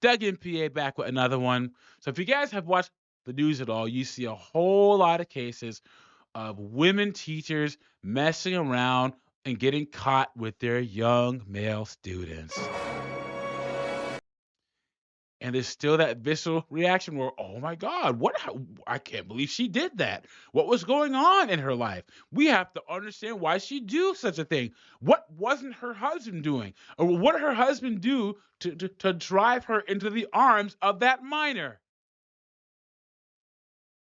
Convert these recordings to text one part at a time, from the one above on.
Doug MPA back with another one. So if you guys have watched the news at all, you see a whole lot of cases of women teachers messing around and getting caught with their young male students. And there's still that visceral reaction where, oh my God, I can't believe she did that. What was going on in her life? We have to understand why she do such a thing. What wasn't her husband doing? Or what did her husband do to drive her into the arms of that minor?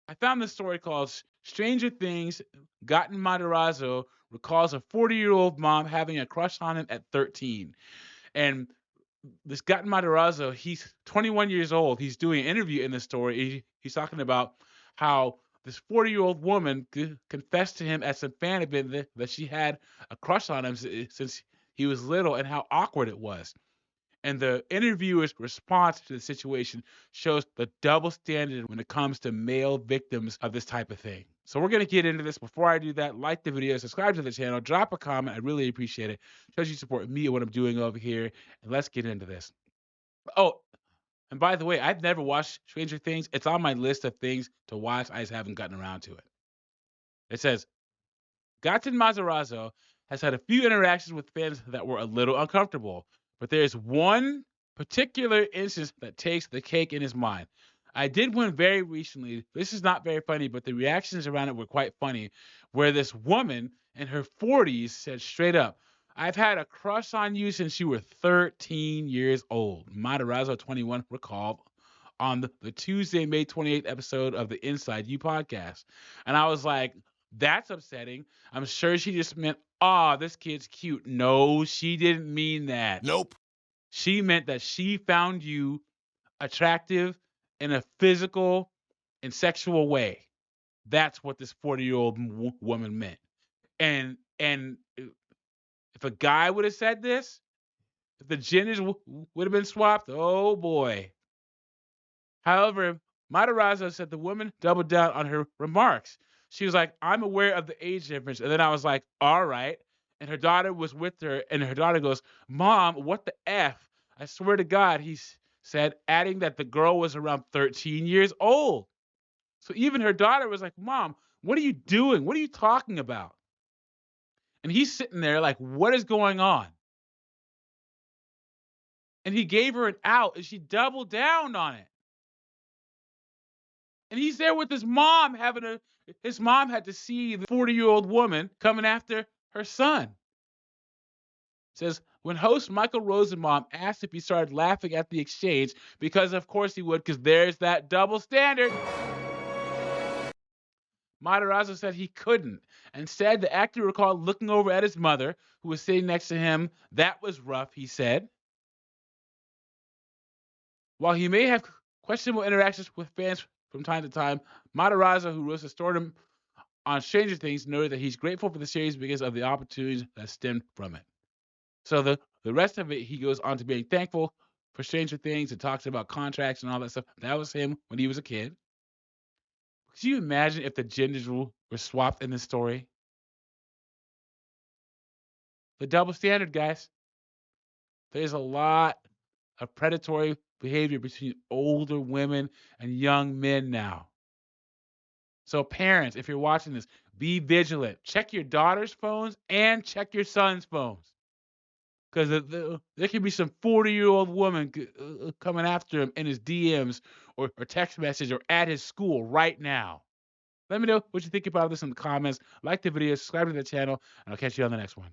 I found this story called Stranger Things. Gaten Matarazzo recalls a 40-year-old mom having a crush on him at 13. And this Gaten Matarazzo, he's 21 years old. He's doing an interview in the story. He's talking about how this 40-year-old woman confessed to him at some fan event that she had a crush on him since he was little and how awkward it was. And the interviewer's response to the situation shows the double standard when it comes to male victims of this type of thing. So we're going to get into this. Before I do that, like the video, subscribe to the channel, drop a comment. I really appreciate it. Shows you support me and what I'm doing over here. And let's get into this. Oh, and by the way, I've never watched Stranger Things. It's on my list of things to watch. I just haven't gotten around to it. It says, Gaten Matarazzo has had a few interactions with fans that were a little uncomfortable, but there's one particular instance that takes the cake in his mind. I did one very recently. This is not very funny, but the reactions around it were quite funny, where this woman in her 40s said straight up, I've had a crush on you since you were 13 years old. Matarazzo 21 recalled on the Tuesday, May 28th episode of the Inside You podcast. And I was like, that's upsetting. I'm sure she just meant, "Ah, this kid's cute." No, she didn't mean that. Nope. She meant that she found you attractive in a physical and sexual way. That's what this 40-year-old woman meant. And if a guy would have said this, if the genders would have been swapped, oh boy. However, Matarazzo said the woman doubled down on her remarks. She was like, I'm aware of the age difference. And then I was like, all right. And her daughter was with her, and her daughter goes, Mom, what the F? I swear to God, said, adding that the girl was around 13 years old. So even her daughter was like, Mom, what are you doing? What are you talking about? And he's sitting there like, what is going on? And he gave her an out, and she doubled down on it. And he's there with his mom his mom had to see the 40-year-old woman coming after her son. It says, when host Michael Rosenbaum asked if he started laughing at the exchange, because of course he would, because there's that double standard. Matarazzo said he couldn't. Instead, the actor recalled looking over at his mother, who was sitting next to him. That was rough, he said. While he may have questionable interactions with fans from time to time, Matarazzo, who wrote the story on Stranger Things, noted that he's grateful for the series because of the opportunities that stemmed from it. So the rest of it, he goes on to being thankful for Stranger Things and talks about contracts and all that stuff. That was him when he was a kid. Could you imagine if the genders were swapped in this story? The double standard, guys. There's a lot of predatory behavior between older women and young men now. So parents, if you're watching this, be vigilant. Check your daughter's phones and check your son's phones. Because there could be some 40-year-old woman coming after him in his DMs or text message or at his school right now. Let me know what you think about this in the comments. Like the video, subscribe to the channel, and I'll catch you on the next one.